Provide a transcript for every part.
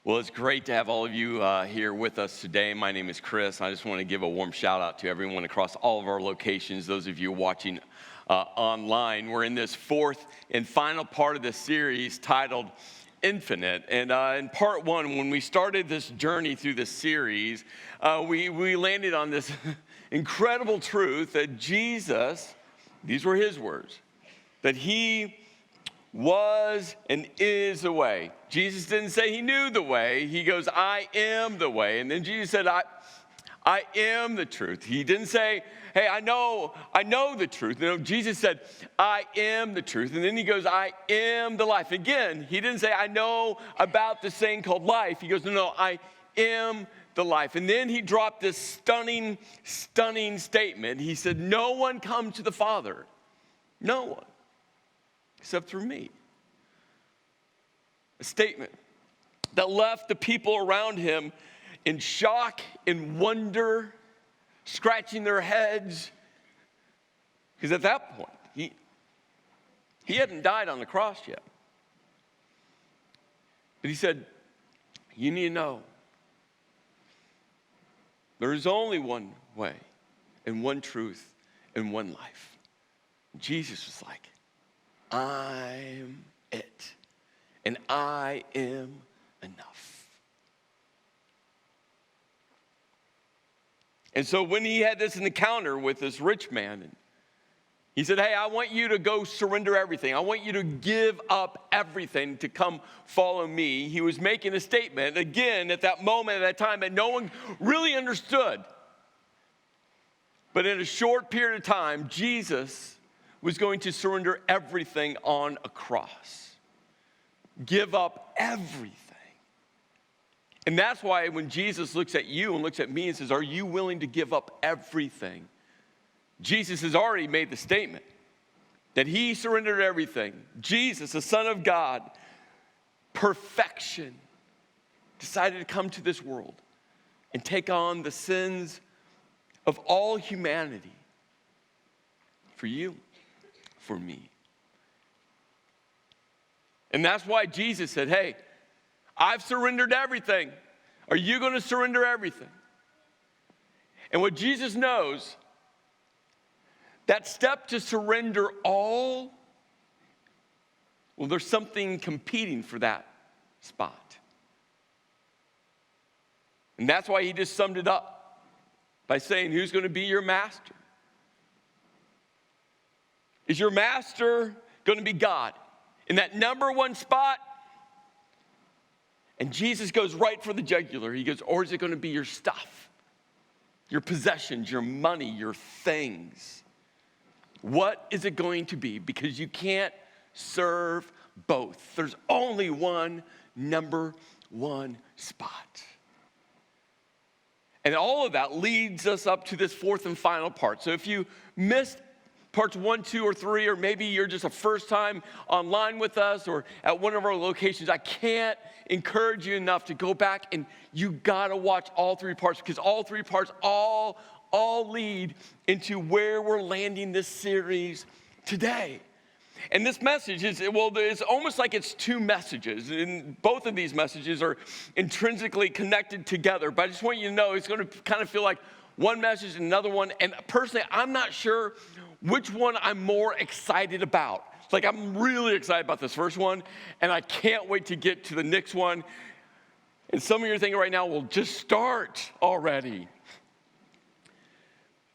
Well, it's great to have all of you here with us today. My name is Chris. I just want to give a warm shout out to everyone across all of our locations, those of you watching online. We're in this fourth and final part of this series titled Infinite. And in part one, when we started this journey through this series, we landed on this incredible truth that Jesus, these were his words, that he was and is the way. Jesus didn't say he knew the way. He goes, I am the way. And then Jesus said, I am the truth. He didn't say, hey, I know the truth. No, Jesus said, I am the truth. And then he goes, I am the life. Again, he didn't say, I know about this thing called life. He goes, no, I am the life. And then he dropped this stunning statement. He said, no one comes to the Father. No one. Except through me. A statement that left the people around him in shock and wonder, scratching their heads. Because at that point, he hadn't died on the cross yet. But he said, you need to know, there is only one way and one truth and one life. Jesus was like, I'm it, and I am enough. And so when he had this encounter with this rich man, and he said, hey, I want you to go surrender everything. I want you to give up everything to come follow me. He was making a statement, again, at that moment, at that time, that no one really understood. But in a short period of time, Jesus was going to surrender everything on a cross. Give up everything. And that's why when Jesus looks at you and looks at me and says, are you willing to give up everything? Jesus has already made the statement that he surrendered everything. Jesus, the Son of God, perfection, decided to come to this world and take on the sins of all humanity for you. For me. And that's why Jesus said, hey, I've surrendered everything. Are you going to surrender everything? And what Jesus knows, that step to surrender all, well, there's something competing for that spot. And that's why he just summed it up by saying, who's going to be your master? Is your master going to be God in that number one spot? And Jesus goes right for the jugular. He goes, or is it going to be your stuff, your possessions, your money, your things? What is it going to be? Because you can't serve both. There's only one number one spot. And all of that leads us up to this fourth and final part. So if you missed parts 1, 2, or 3, or maybe you're just a first time online with us or at one of our locations, I can't encourage you enough to go back and you gotta watch all 3 parts, because all 3 parts all lead into where we're landing this series today. And this message is, well, it's almost like it's 2 messages, and both of these messages are intrinsically connected together. But I just want you to know it's going to kind of feel like one message and another one. And personally, I'm not sure which one I'm more excited about. Like, I'm really excited about this first one, and I can't wait to get to the next one. And some of you are thinking right now, well, just start already.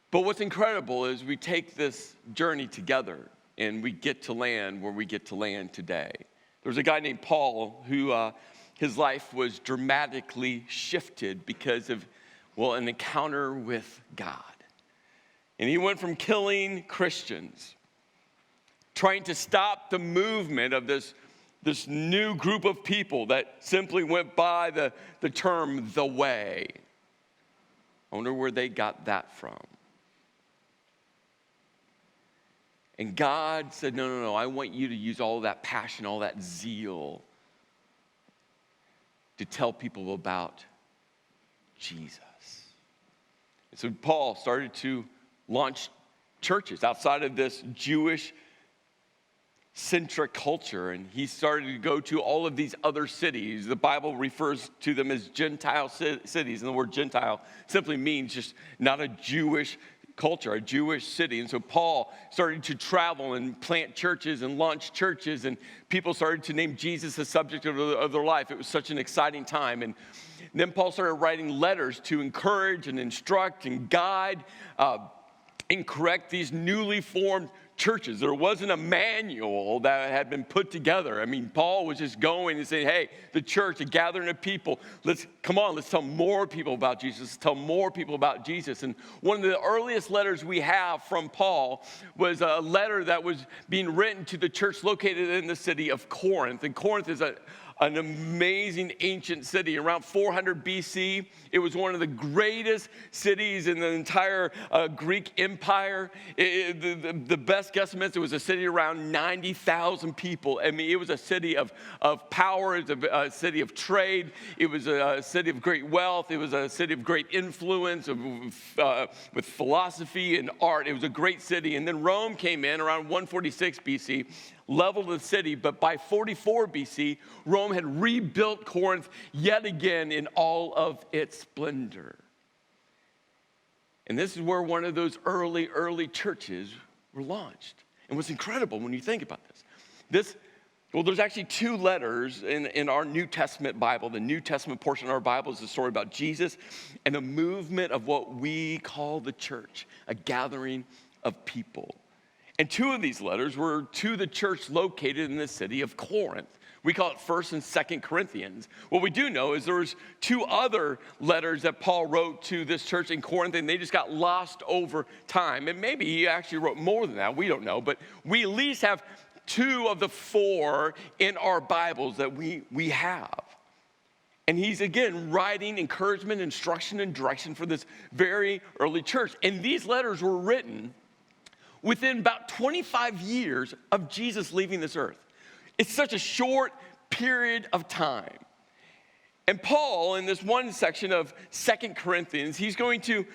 But what's incredible is we take this journey together, and we get to land where we get to land today. There was a guy named Paul who his life was dramatically shifted because of, well, an encounter with God. And he went from killing Christians, trying to stop the movement of this new group of people that simply went by the term the way. I wonder where they got that from. And God said, no, I want you to use all that passion, all that zeal to tell people about Jesus. And so Paul started to launch churches outside of this Jewish centric culture, and he started to go to all of these other cities. The Bible refers to them as Gentile cities, and the word Gentile simply means just not a Jewish culture, a Jewish city. And so Paul started to travel and plant churches and launch churches, and people started to name Jesus the subject of their life. It was such an exciting time. And then Paul started writing letters to encourage and instruct and guide and correct these newly formed churches. There wasn't a manual that had been put together. I mean, Paul was just going and saying, hey, the church, a gathering of people, let's tell more people about Jesus. Let's tell more people about Jesus. And one of the earliest letters we have from Paul was a letter that was being written to the church located in the city of Corinth. And Corinth is an amazing ancient city. Around 400 BC, it was one of the greatest cities in the entire Greek Empire. The best guesstimates, it was a city around 90,000 people. I mean, it was a city of power. It was a city of trade. It was a city of great wealth. It was a city of great influence with philosophy and art. It was a great city. And then Rome came in around 146 BC, leveled the city, but by 44 BC, Rome had rebuilt Corinth yet again in all of its splendor. And this is where one of those early churches were launched. And what's incredible when you think about this, there's actually two letters in our New Testament Bible. The New Testament portion of our Bible is the story about Jesus and a movement of what we call the church, a gathering of people. And two of these letters were to the church located in the city of Corinth. We call it 1st and 2nd Corinthians. What we do know is there was two other letters that Paul wrote to this church in Corinth, and they just got lost over time. And maybe he actually wrote more than that. We don't know. But we at least have two of the four in our Bibles that we have. And he's, again, writing encouragement, instruction, and direction for this very early church. And these letters were written within about 25 years of Jesus leaving this earth. It's such a short period of time. And Paul, in this one section of 2 Corinthians, he's going to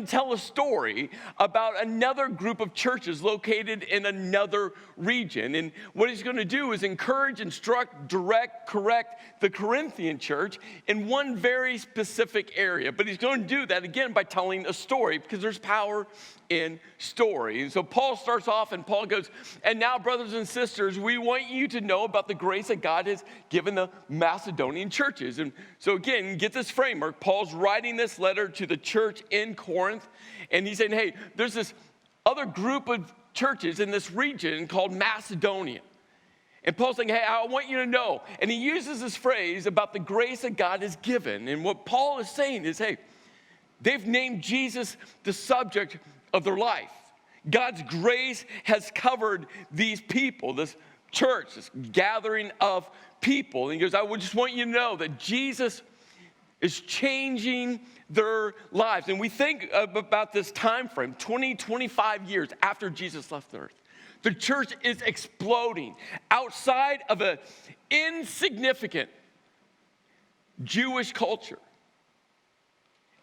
tell a story about another group of churches located in another region. And what he's going to do is encourage, instruct, direct, correct the Corinthian church in one very specific area. But he's going to do that, again, by telling a story, because there's power in story. And so Paul starts off and Paul goes, and now, brothers and sisters, we want you to know about the grace that God has given the Macedonian churches. And so again, get this framework. Paul's writing this letter to the church in Corinth, and he's saying, hey, there's this other group of churches in this region called Macedonia. And Paul's saying, hey, I want you to know. And he uses this phrase about the grace that God has given. And what Paul is saying is, hey, they've named Jesus the subject of their life. God's grace has covered these people, this church, this gathering of people. And he goes, I would just want you to know that Jesus is changing their lives. And we think about this time frame, 25 years after Jesus left the earth. The church is exploding outside of an insignificant Jewish culture.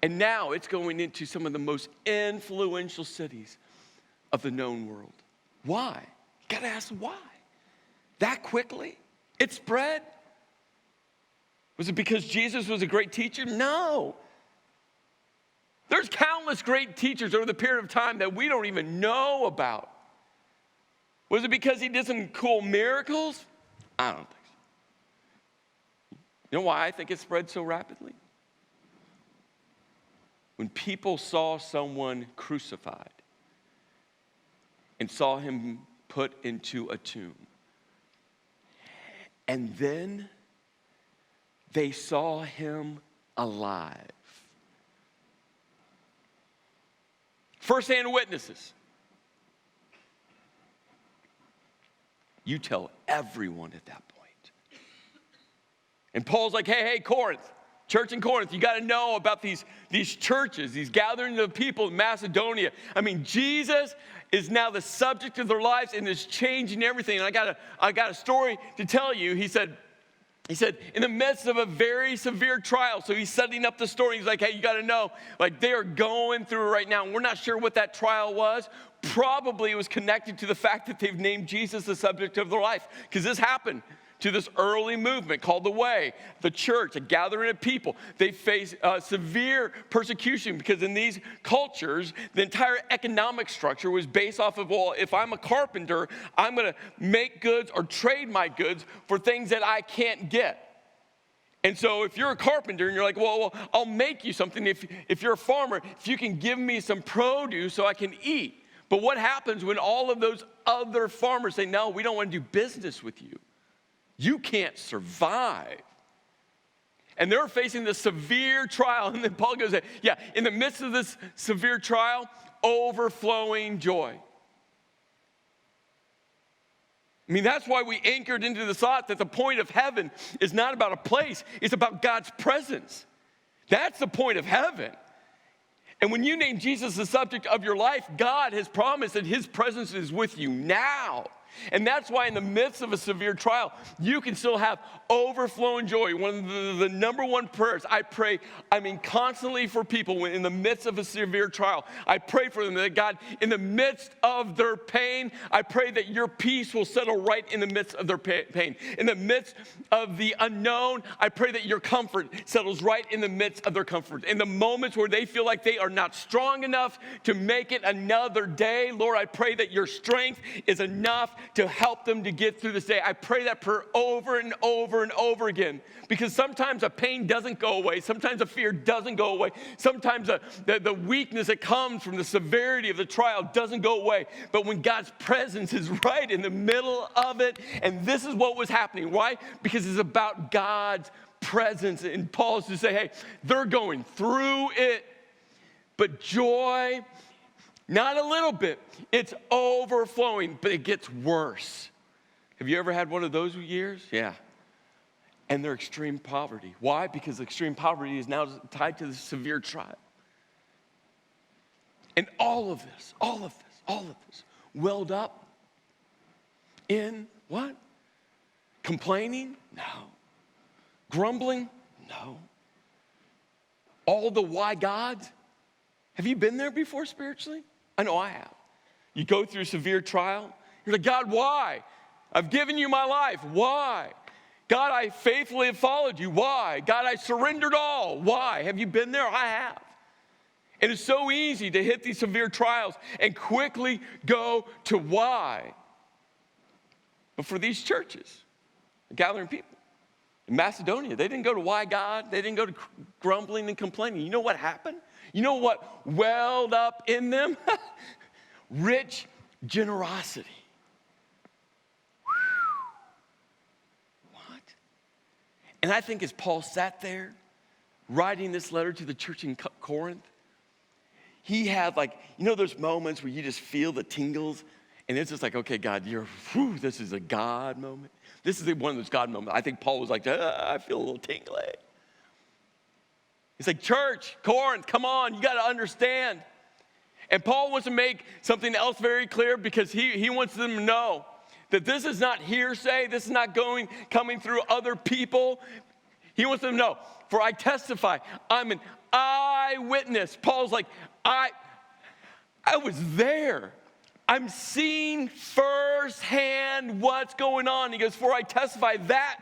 And now it's going into some of the most influential cities of the known world. Why? You gotta ask why. That quickly? It spread? Was it because Jesus was a great teacher? No. There's countless great teachers over the period of time that we don't even know about. Was it because he did some cool miracles? I don't think so. You know why I think it spread so rapidly? When people saw someone crucified and saw him put into a tomb, and then they saw him alive. First-hand witnesses. You tell everyone at that point. And Paul's like, hey, Corinth. Church in Corinth, you got to know about these churches, these gatherings of people in Macedonia. I mean, Jesus is now the subject of their lives and is changing everything. And I got a story to tell you. He said, He said, in the midst of a very severe trial, so he's setting up the story. He's like, hey, you got to know, like they are going through it right now. And we're not sure what that trial was. Probably it was connected to the fact that they've named Jesus the subject of their life. Because this happened to this early movement called the Way, the church, a gathering of people. They face severe persecution because in these cultures, the entire economic structure was based off of, well, if I'm a carpenter, I'm going to make goods or trade my goods for things that I can't get. And so if you're a carpenter and you're like, well, I'll make you something. If you're a farmer, if you can give me some produce so I can eat. But what happens when all of those other farmers say, no, we don't want to do business with you? You can't survive. And they're facing this severe trial. And then Paul goes, yeah, in the midst of this severe trial, overflowing joy. I mean, that's why we anchored into the thought that the point of heaven is not about a place, it's about God's presence. That's the point of heaven. And when you name Jesus the subject of your life, God has promised that his presence is with you now. And that's why in the midst of a severe trial, you can still have overflowing joy. One of the number one prayers I pray, constantly for people when in the midst of a severe trial. I pray for them that God, in the midst of their pain, I pray that your peace will settle right in the midst of their pain. In the midst of the unknown, I pray that your comfort settles right in the midst of their comfort. In the moments where they feel like they are not strong enough to make it another day, Lord, I pray that your strength is enough to help them to get through this day. I pray that prayer over and over and over again, because sometimes a pain doesn't go away. Sometimes a fear doesn't go away. Sometimes the weakness that comes from the severity of the trial doesn't go away. But when God's presence is right in the middle of it, and this is what was happening. Why? Because it's about God's presence. And Paul's to say, hey, they're going through it, but joy, not a little bit, it's overflowing, but it gets worse. Have you ever had one of those years? Yeah. And they're extreme poverty. Why? Because extreme poverty is now tied to the severe trial. And all of this welled up in what? Complaining? No. Grumbling? No. All the why gods? Have you been there before spiritually? I know I have. You go through severe trial. You're like, God, why? I've given you my life. Why? God, I faithfully have followed you. Why? God, I surrendered all. Why? Have you been there? I have. And it's so easy to hit these severe trials and quickly go to why. But for these churches, gathering people in Macedonia, they didn't go to why God. They didn't go to grumbling and complaining. You know what happened? You know what welled up in them? Rich generosity. What? And I think as Paul sat there writing this letter to the church in Corinth, he had those moments where you just feel the tingles, and it's just like, okay, God, this is a God moment. This is one of those God moments. I think Paul was like, I feel a little tingly. He's like, church, Corinth, come on, you got to understand. And Paul wants to make something else very clear, because he wants them to know that this is not hearsay. This is not coming through other people. He wants them to know, for I testify, I'm an eyewitness. Paul's like, I was there. I'm seeing firsthand what's going on. He goes, for I testify that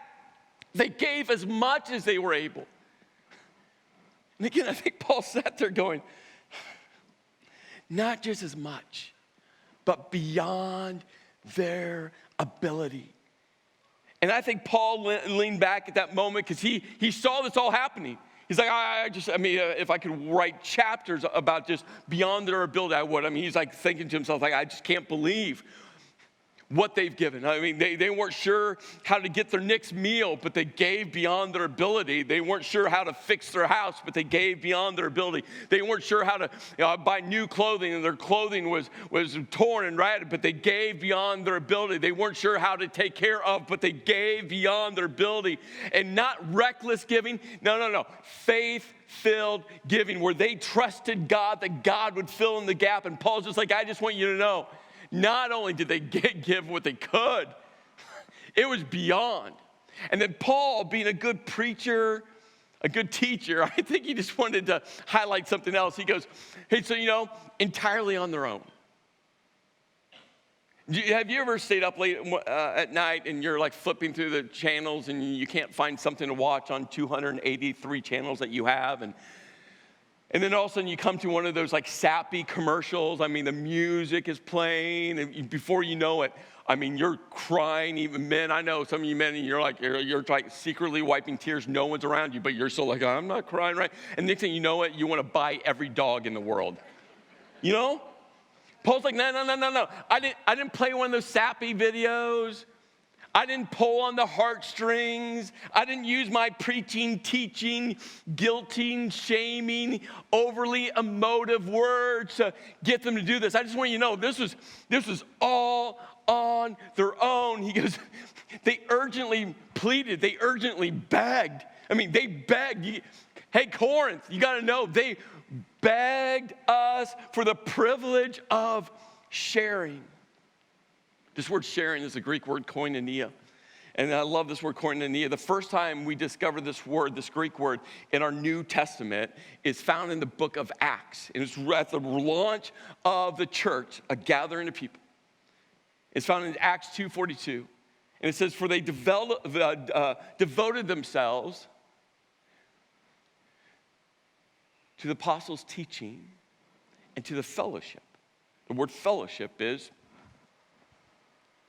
they gave as much as they were able. And again, I think Paul sat there going, not just as much, but beyond their ability. And I think Paul leaned back at that moment because he saw this all happening. He's like, if I could write chapters about just beyond their ability, I would. He's like thinking to himself, I just can't believe what they've given. They weren't sure how to get their next meal, but they gave beyond their ability. They weren't sure how to fix their house, but they gave beyond their ability. They weren't sure how to buy new clothing, and their clothing was torn and ragged, but they gave beyond their ability. They weren't sure how to take care of, but they gave beyond their ability. And not reckless giving. No. Faith-filled giving, where they trusted God, that God would fill in the gap. And Paul's just like, I just want you to know, not only did they give what they could, it was beyond. And then Paul, being a good preacher, a good teacher, I think he just wanted to highlight something else. He goes, hey, so entirely on their own. Have you ever stayed up late at night and you're like flipping through the channels and you can't find something to watch on 283 channels that you have? And then all of a sudden you come to one of those like sappy commercials. I mean, the music is playing, and before you know it, I mean, you're crying. Even men, I know some of you men, and you're like secretly wiping tears. No one's around you, but you're still like, I'm not crying, right? And next thing you know it, you want to buy every dog in the world. You know? Paul's like, no. I didn't play one of those sappy videos. I didn't pull on the heartstrings. I didn't use my preaching, teaching, guilting, shaming, overly emotive words to get them to do this. I just want you to know this was all on their own. He goes, they urgently pleaded. They urgently begged. I mean, they begged. Hey, Corinth, you got to know, they begged us for the privilege of sharing. This word sharing is the Greek word koinonia. And I love this word koinonia. The first time we discovered this word, this Greek word, in our New Testament is found in the book of Acts. And it's at the launch of the church, a gathering of people. It's found in Acts 2:42. And it says, for they devoted themselves to the apostles' teaching and to the fellowship. The word fellowship is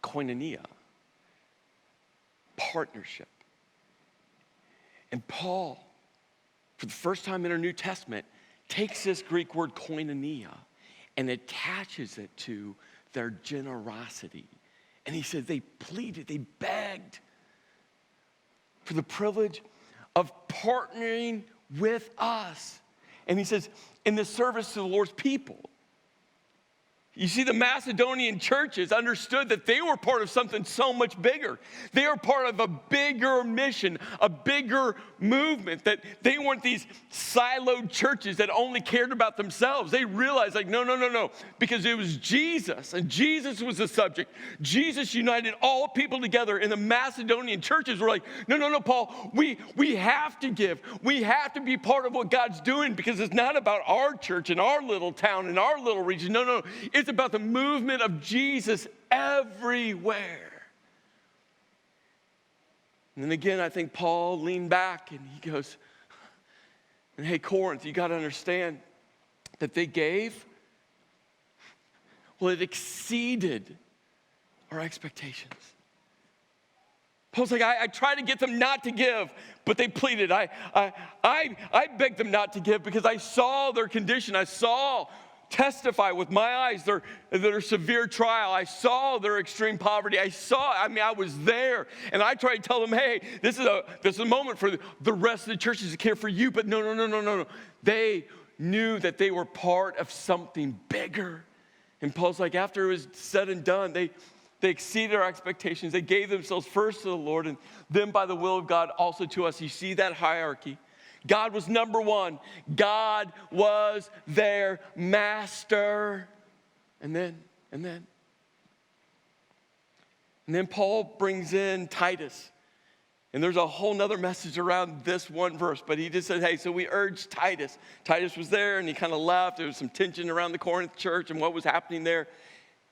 koinonia, partnership. And Paul, for the first time in our New Testament, takes this Greek word koinonia and attaches it to their generosity. And he said they pleaded, they begged for the privilege of partnering with us. And he says, in the service to the Lord's people. You see, the Macedonian churches understood that they were part of something so much bigger. They were part of a bigger mission, a bigger movement, that they weren't these siloed churches that only cared about themselves. They realized, like, no, because it was Jesus, and Jesus was the subject. Jesus united all people together, and the Macedonian churches were like, no, Paul, we have to give. We have to be part of what God's doing, because it's not about our church and our little town and our little region. No, it's about the movement of Jesus everywhere. And then again, I think Paul leaned back and he goes, and hey, Corinth, you got to understand that they gave, well, it exceeded our expectations. Paul's like, I tried to get them not to give, but they pleaded. I begged them not to give because I saw their condition. I saw testify with my eyes their severe trial. I saw their extreme poverty. I was there. And I tried to tell them, hey, this is a moment for the rest of the churches to care for you. But no. They knew that they were part of something bigger. And Paul's like, after it was said and done, they exceeded our expectations. They gave themselves first to the Lord and then by the will of God also to us. You see that hierarchy? God was number one. God was their master. And then Paul brings in Titus. And there's a whole nother message around this one verse. But he just said, hey, so we urged Titus. Titus was there and he kind of left. There was some tension around the Corinth church and what was happening there.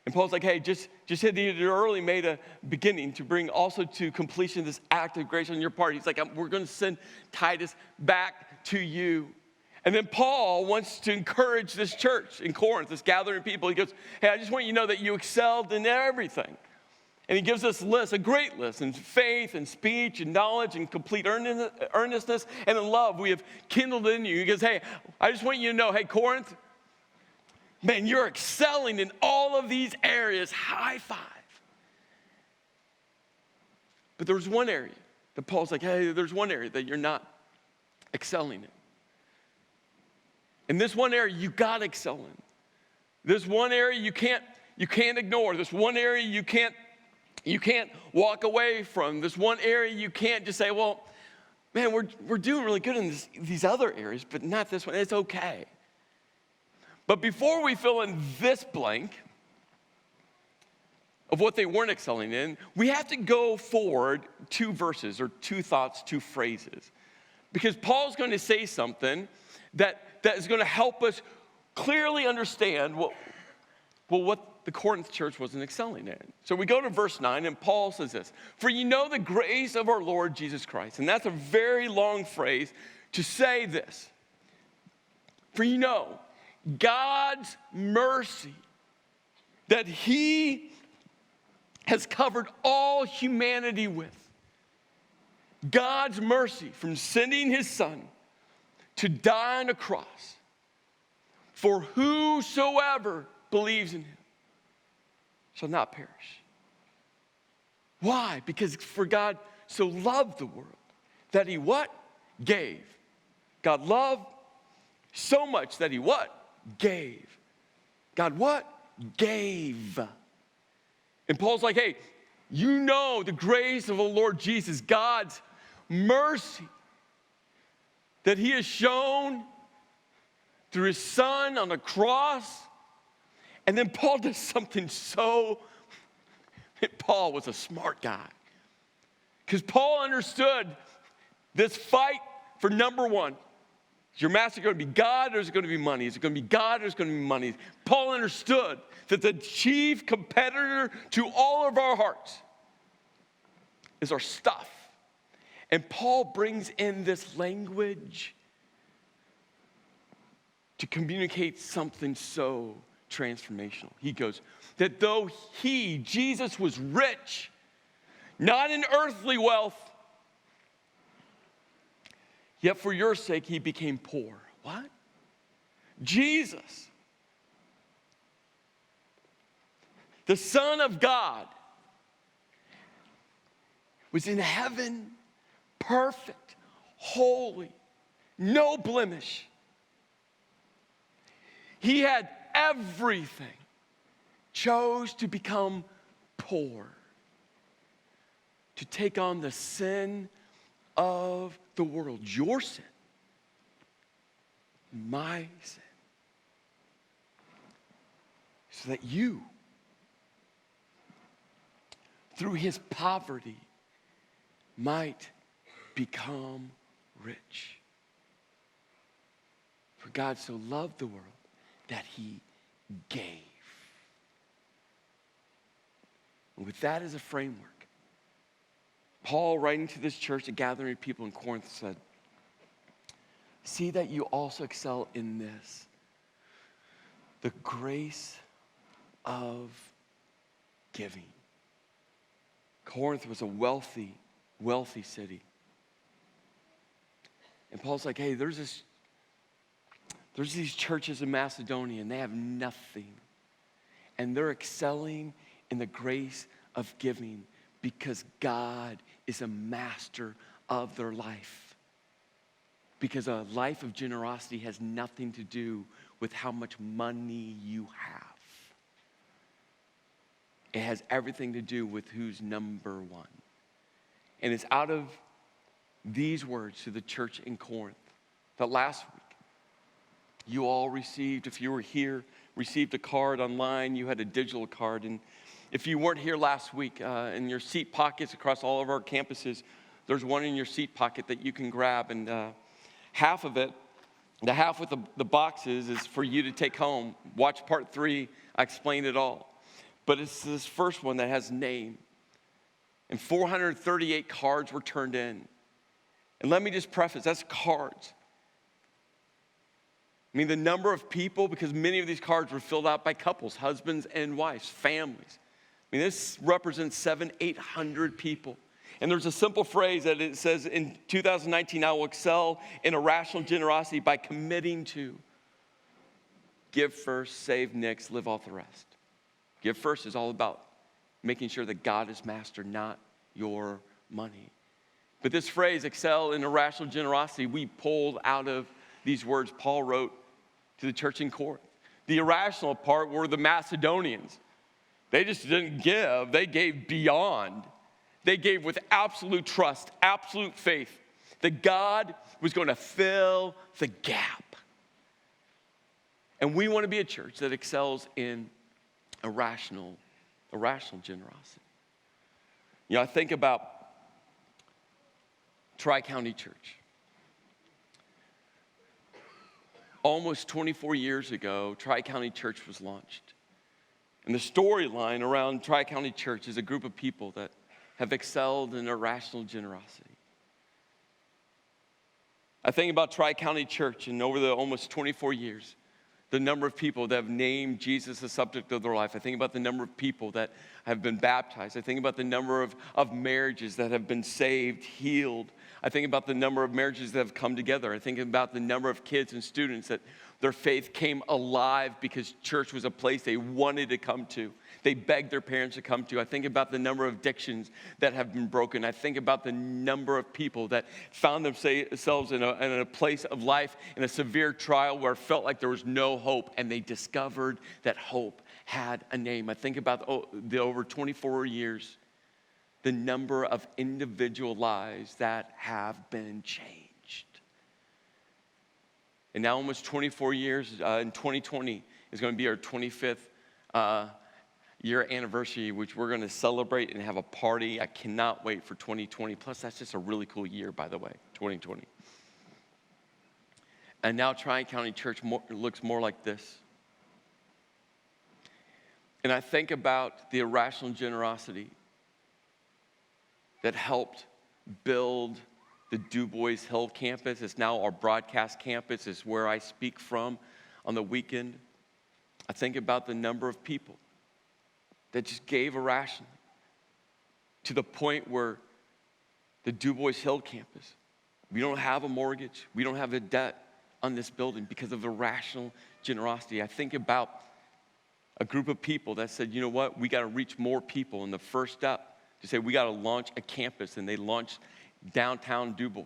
And Paul's like, hey, just had the early made a beginning to bring also to completion this act of grace on your part. He's like, we're going to send Titus back to you. And then Paul wants to encourage this church in Corinth, this gathering of people. He goes, hey, I just want you to know that you excelled in everything. And he gives us a great list, in faith and speech and knowledge and complete earnestness and in love we have kindled in you. He goes, hey, I just want you to know, hey, Corinth, man, you're excelling in all of these areas. High five. But there's one area that Paul's like, hey, there's one area that you're not excelling in. And this one area you got to excel in. This one area you can't ignore. This one area you can't walk away from. This one area you can't just say, well, man, we're doing really good in these other areas, but not this one. It's okay. But before we fill in this blank, of what they weren't excelling in, we have to go forward 2 verses or 2 thoughts, 2 phrases. Because Paul's going to say something that is going to help us clearly understand what the Corinth church wasn't excelling in. So we go to verse 9, and Paul says this: "For you know the grace of our Lord Jesus Christ." And that's a very long phrase to say this. For you know God's mercy, that he has covered all humanity with. God's mercy from sending his son to die on a cross for whosoever believes in him shall not perish. Why? Because for God so loved the world that he what? Gave. God loved so much that he what? Gave. God what? Gave. And Paul's like, hey, you know the grace of the Lord Jesus, God's mercy that he has shown through his son on the cross. And then Paul does something Paul was a smart guy. Because Paul understood this fight for number one. Is your master going to be God, or is it going to be money? Is it going to be God, or is it going to be money? Paul understood that the chief competitor to all of our hearts is our stuff. And Paul brings in this language to communicate something so transformational. He goes, that though he, Jesus, was rich, not in earthly wealth, yet for your sake he became poor. What? Jesus, the Son of God, was in heaven, perfect, holy, no blemish. He had everything, chose to become poor, to take on the sin of the world, your sin, my sin, so that you, through his poverty, might become rich. For God so loved the world that he gave. And with that as a framework, Paul, writing to this church, a gathering of people in Corinth, said, see that you also excel in this, the grace of giving. Corinth was a wealthy city. And Paul's like, hey, there's these churches in Macedonia, and they have nothing. And they're excelling in the grace of giving because God is a master of their life. Because a life of generosity has nothing to do with how much money you have. It has everything to do with who's number one. And it's out of these words to the church in Corinth that last week you all received, if you were here, received a card online, you had a digital card. And if you weren't here last week, in your seat pockets across all of our campuses, there's one in your seat pocket that you can grab. And half of it, the half with the boxes, is for you to take home. Watch part 3, I explained it all. But it's this first one that has name. And 438 cards were turned in. And let me just preface, that's cards. I mean, the number of people, because many of these cards were filled out by couples, husbands and wives, families. I mean, this represents 700-800 people. And there's a simple phrase that it says, in 2019, I will excel in irrational generosity by committing to give first, save next, live off the rest. Give first is all about making sure that God is master, not your money. But this phrase, excel in irrational generosity, we pulled out of these words Paul wrote to the church in Corinth. The irrational part were the Macedonians. They just didn't give, they gave beyond. They gave with absolute trust, absolute faith that God was going to fill the gap. And we want to be a church that excels in irrational Irrational generosity. You know, I think about Tri-County Church. Almost 24 years ago, Tri-County Church was launched. And the storyline around Tri-County Church is a group of people that have excelled in irrational generosity. I think about Tri-County Church, and over the almost 24 years, the number of people that have named Jesus the subject of their life. I think about the number of people that have been baptized. I think about the number of marriages that have been saved, healed. I think about the number of marriages that have come together. I think about the number of kids and students that their faith came alive because church was a place they wanted to come to. They begged their parents to come to. I think about the number of addictions that have been broken. I think about the number of people that found themselves in a place of life in a severe trial where it felt like there was no hope, and they discovered that hope had a name. I think about the over 24 years, the number of individual lives that have been changed. And now almost 24 years, in 2020 is going to be our 25th year anniversary, which we're going to celebrate and have a party. I cannot wait for 2020. Plus, that's just a really cool year, by the way, 2020. And now Tri-County Church looks more like this. And I think about the irrational generosity that helped build the Du Bois Hill campus. It's now our broadcast campus. It's where I speak from on the weekend. I think about the number of people that just gave irrationally to the point where the Du Bois Hill campus, we don't have a mortgage, we don't have a debt on this building because of irrational generosity. I think about a group of people that said, you know what, we got to reach more people. And the first step to say we got to launch a campus, and they launched downtown Du Bois.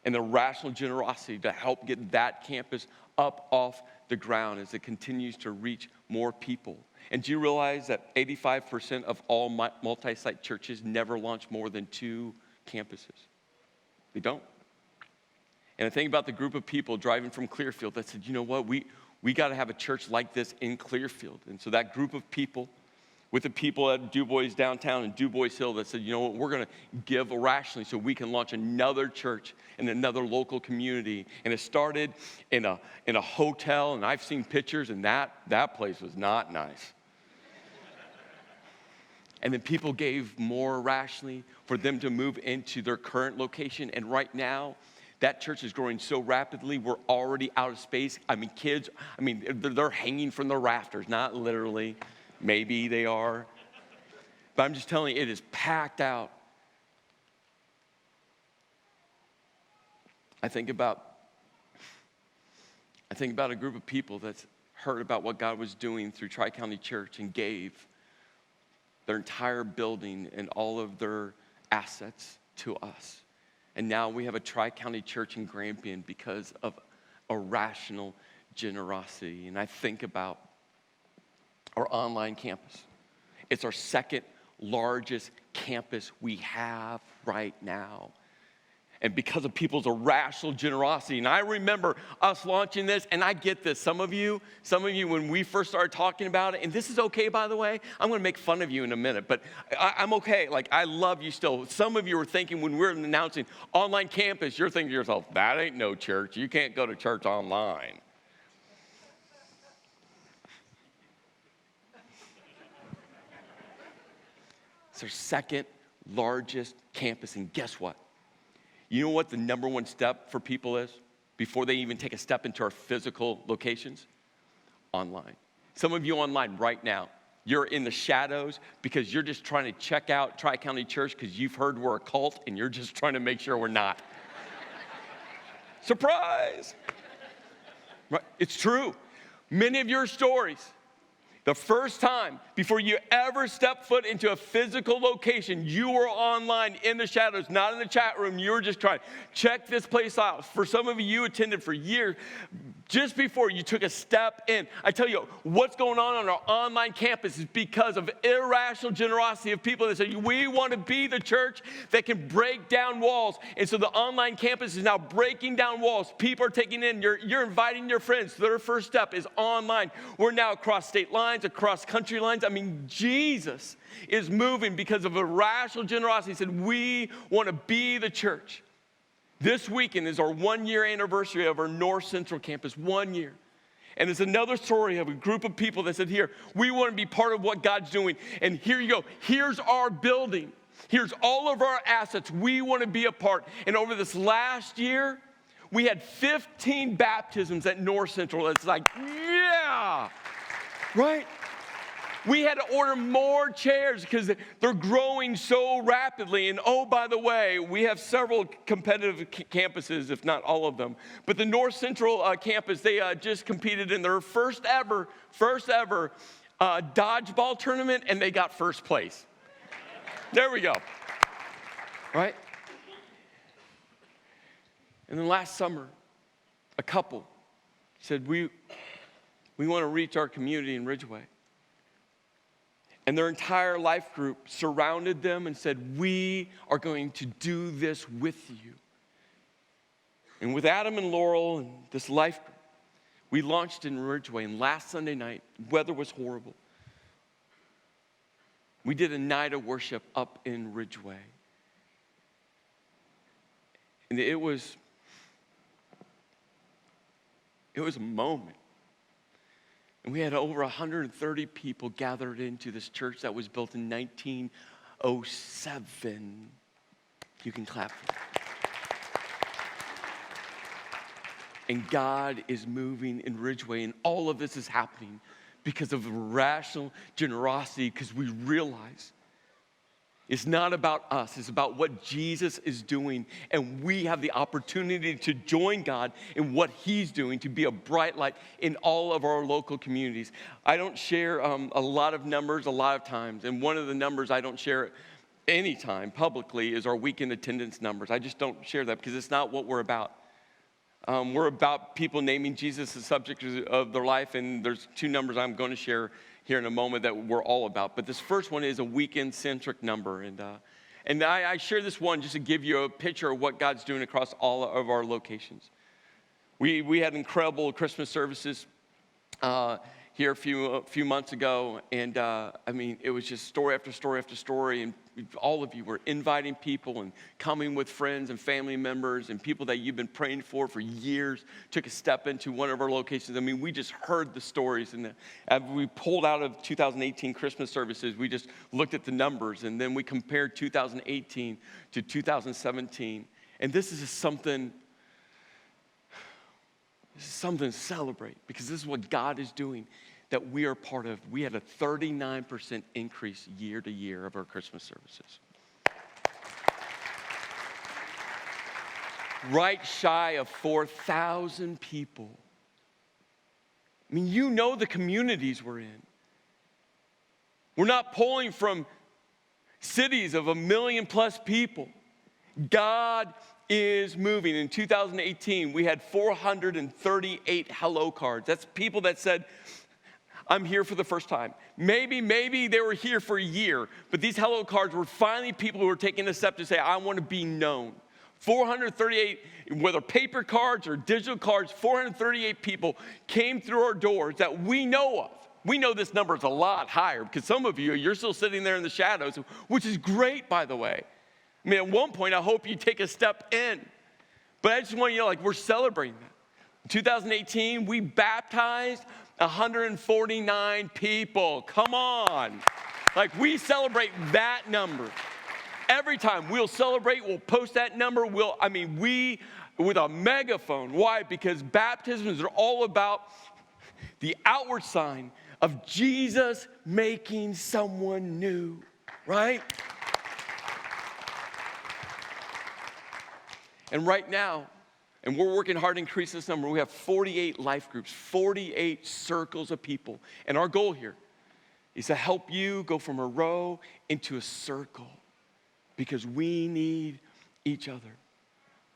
And the rational generosity to help get that campus up off the ground as it continues to reach more people. And do you realize that 85% of all multi-site churches never launch more than 2 campuses? They don't. And I think about the group of people driving from Clearfield that said, you know what, we got to have a church like this in Clearfield. And so that group of people, with the people at Du Bois downtown and Du Bois Hill, that said, you know what, we're going to give irrationally so we can launch another church in another local community. And it started in a hotel, and I've seen pictures, and that place was not nice. And then people gave more irrationally for them to move into their current location. And right now, that church is growing so rapidly, we're already out of space. I mean, kids, they're hanging from the rafters, not literally. Maybe they are. But I'm just telling you, it is packed out. I think about a group of people that's heard about what God was doing through Tri-County Church and gave their entire building and all of their assets to us. And now we have a Tri-County Church in Grampian because of irrational generosity. And I think about our online campus. It's our second largest campus we have right now. And because of people's irrational generosity. And I remember us launching this, and I get this. Some of you, when we first started talking about it, and this is okay, by the way, I'm going to make fun of you in a minute, but I'm okay. Like, I love you still. Some of you were thinking when we were announcing online campus, you're thinking to yourself, that ain't no church. You can't go to church online. It's our second largest campus, and guess what? You know what the number one step for people is before they even take a step into our physical locations? Online. Some of you online right now, you're in the shadows because you're just trying to check out Tri-County Church because you've heard we're a cult and you're just trying to make sure we're not. Surprise! Right? It's true. Many of your stories, the first time before you ever step foot into a physical location, you were online in the shadows, not in the chat room. You were just trying to check this place out. For some of you attended for years, just before you took a step in. I tell you, what's going on our online campus is because of irrational generosity of people that say, we want to be the church that can break down walls. And so the online campus is now breaking down walls. People are taking in, you're inviting your friends. Their first step is online. We're now across state lines, across country lines. I mean, Jesus is moving because of irrational generosity. He said, we want to be the church. This weekend is our 1-year anniversary of our North Central campus, 1 year. And it's another story of a group of people that said, here, we want to be part of what God's doing. And here you go. Here's our building. Here's all of our assets. We want to be a part. And over this last year, we had 15 baptisms at North Central. It's like, yeah, right? We had to order more chairs because they're growing so rapidly. And oh, by the way, we have several competitive campuses, if not all of them. But the North Central campus, they just competed in their first ever dodgeball tournament, and they got first place. There we go. Right? And then last summer, a couple said, we want to reach our community in Ridgeway. And their entire life group surrounded them and said, we are going to do this with you. And with Adam and Laurel and this life group, we launched in Ridgeway. And last Sunday night, weather was horrible. We did a night of worship up in Ridgeway. And it was a moment. And we had over 130 people gathered into this church that was built in 1907. You can clap for that. And God is moving in Ridgeway, and all of this is happening because of rational generosity, because we realize it's not about us. It's about what Jesus is doing. And we have the opportunity to join God in what he's doing, to be a bright light in all of our local communities. I don't share a lot of numbers a lot of times. And one of the numbers I don't share anytime publicly is our weekend attendance numbers. I just don't share that because it's not what we're about. We're about people naming Jesus the subject of their life. And there's 2 numbers I'm going to share here in a moment that we're all about. But this first one is a weekend-centric number. And I share this one just to give you a picture of what God's doing across all of our locations. We had incredible Christmas services here a few months ago. And I mean, it was just story after story after story. And all of you were inviting people and coming with friends and family members and people that you've been praying for years, took a step into one of our locations. I mean, we just heard the stories. And as we pulled out of 2018 Christmas services, we just looked at the numbers. And then we compared 2018 to 2017. And this is something to celebrate, because this is what God is doing that we are part of. We had a 39% increase year to year of our Christmas services. Right shy of 4,000 people. I mean, you know the communities we're in. We're not pulling from cities of 1 million plus people. God is moving. In 2018, we had 438 hello cards. That's people that said, I'm here for the first time. Maybe they were here for a year, but these hello cards were finally people who were taking a step to say, I want to be known. 438, whether paper cards or digital cards, 438 people came through our doors that we know of. We know this number is a lot higher because some of you're still sitting there in the shadows, which is great, by the way. I mean, at one point, I hope you take a step in. But I just want you to know, like, we're celebrating that. In 2018, we baptized 149 people. Come on. Like, we celebrate that number. Every time we'll celebrate, we'll post that number. We with a megaphone. Why? Because baptisms are all about the outward sign of Jesus making someone new, right? And right now, and we're working hard to increase this number, we have 48 life groups, 48 circles of people. And our goal here is to help you go from a row into a circle, because we need each other.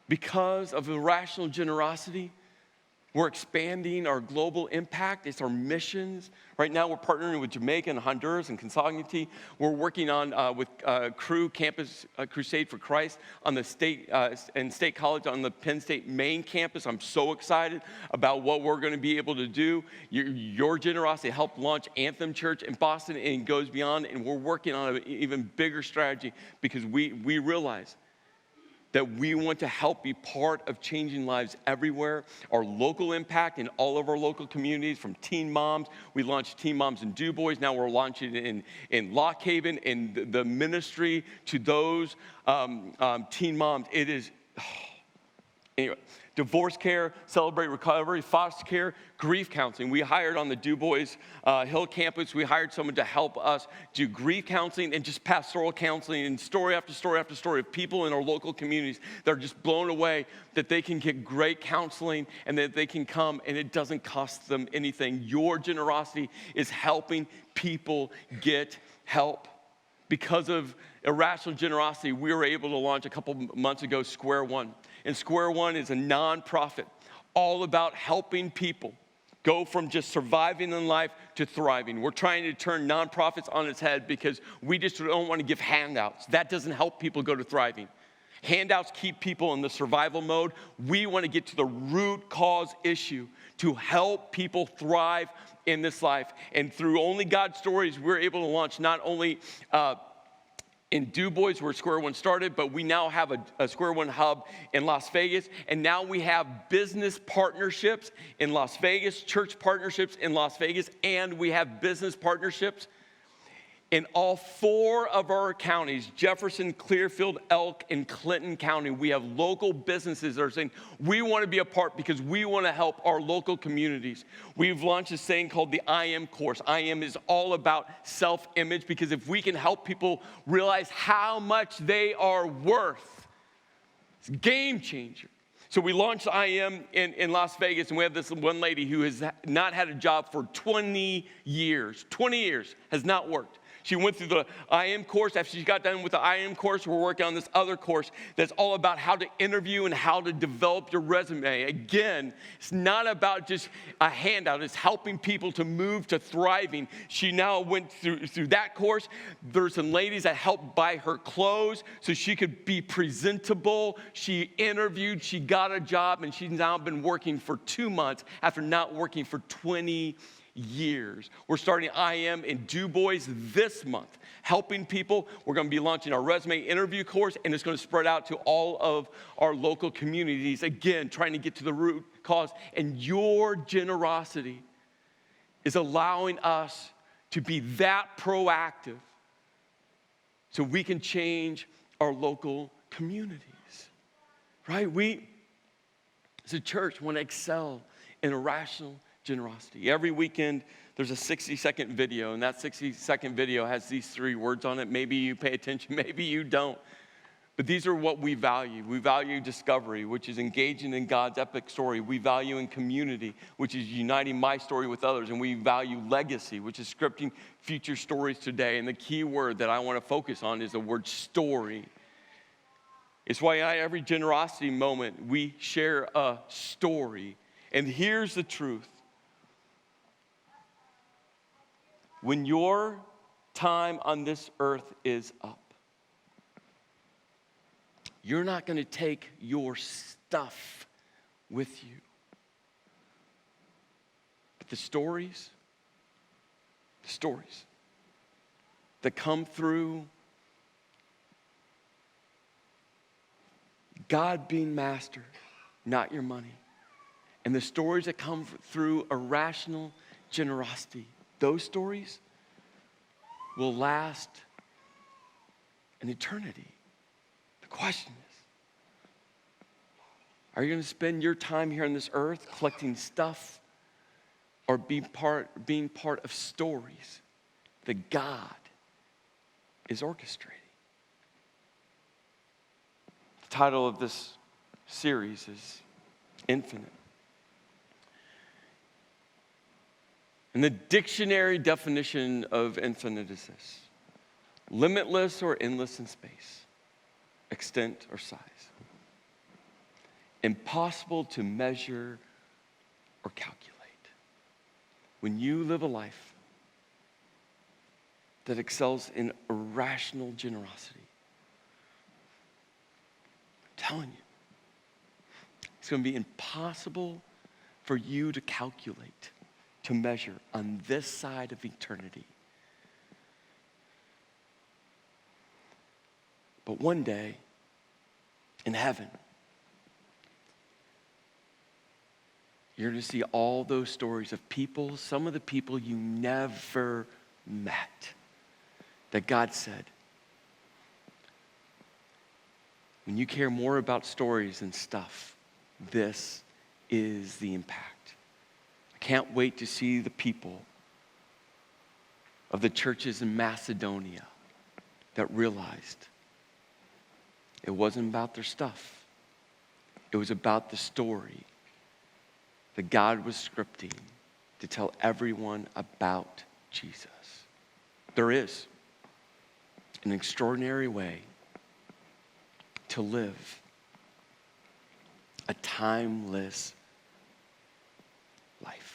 Because of irrational generosity, We're expanding our global impact. It's our missions. Right now, we're partnering with Jamaica and Honduras and Consagnity. We're working on with Cru Campus Crusade for Christ on the state and State College on the Penn State main campus. I'm so excited about what we're going to be able to do. Your generosity helped launch Anthem Church in Boston, and it goes beyond. And we're working on an even bigger strategy because we realize that we want to help be part of changing lives everywhere. Our local impact in all of our local communities, from Teen Moms. We launched Teen Moms in Du Bois. Now we're launching it in Lock Haven, and the ministry to those teen moms. It is, anyway. Divorce care, Celebrate Recovery, foster care, grief counseling. We hired on the Du Bois Hill campus, we hired someone to help us do grief counseling and just pastoral counseling, and story after story after story of people in our local communities that are just blown away that they can get great counseling and that they can come and it doesn't cost them anything. Your generosity is helping people get help. Because of irrational generosity, we were able to launch a couple months ago Square One. And Square One is a nonprofit all about helping people go from just surviving in life to thriving. We're trying to turn nonprofits on its head because we just don't want to give handouts. That doesn't help people go to thriving. Handouts keep people in the survival mode. We want to get to the root cause issue to help people thrive in this life. And through Only God Stories, we're able to launch not only in Du Bois, where Square One started, but we now have a Square One hub in Las Vegas, and now we have business partnerships in Las Vegas, church partnerships in Las Vegas, and we have business partnerships in all 4 of our counties, Jefferson, Clearfield, Elk, and Clinton County. We have local businesses that are saying, we want to be a part because we want to help our local communities. We've launched this thing called the I Am course. I Am is all about self-image, because if we can help people realize how much they are worth, it's a game changer. So we launched I Am in Las Vegas, and we have this one lady who has not had a job for 20 years. 20 years, has not worked. She went through the I Am course. After she got done with the I Am course, we're working on this other course that's all about how to interview and how to develop your resume. Again, it's not about just a handout. It's helping people to move to thriving. She now went through that course. There's some ladies that helped buy her clothes so she could be presentable. She interviewed, she got a job, and she's now been working for 2 months after not working for 20 years. We're starting I Am in Du Bois this month, helping people. We're going to be launching our resume interview course, and it's going to spread out to all of our local communities. Again, trying to get to the root cause. And your generosity is allowing us to be that proactive so we can change our local communities, right? We, as a church, want to excel in irrational generosity. Every weekend, there's a 60-second video, and that 60-second video has these 3 words on it. Maybe you pay attention, maybe you don't. But these are what we value. We value discovery, which is engaging in God's epic story. We value in community, which is uniting my story with others. And we value legacy, which is scripting future stories today. And the key word that I want to focus on is the word story. It's why every generosity moment, we share a story. And here's the truth. When your time on this earth is up, you're not going to take your stuff with you. But the stories that come through God being master, not your money, and the stories that come through irrational generosity, those stories will last an eternity. The question is, are you going to spend your time here on this earth collecting stuff, or being part of stories that God is orchestrating? The title of this series is Infinite. And the dictionary definition of infinite is this: limitless or endless in space, extent or size, impossible to measure or calculate. When you live a life that excels in irrational generosity, I'm telling you, it's going to be impossible for you to calculate, to measure on this side of eternity. But one day, in heaven, you're going to see all those stories of people, some of the people you never met, that God said, when you care more about stories than stuff, this is the impact. I can't wait to see the people of the churches in Macedonia that realized it wasn't about their stuff. It was about the story that God was scripting to tell everyone about Jesus. There is an extraordinary way to live a timeless life.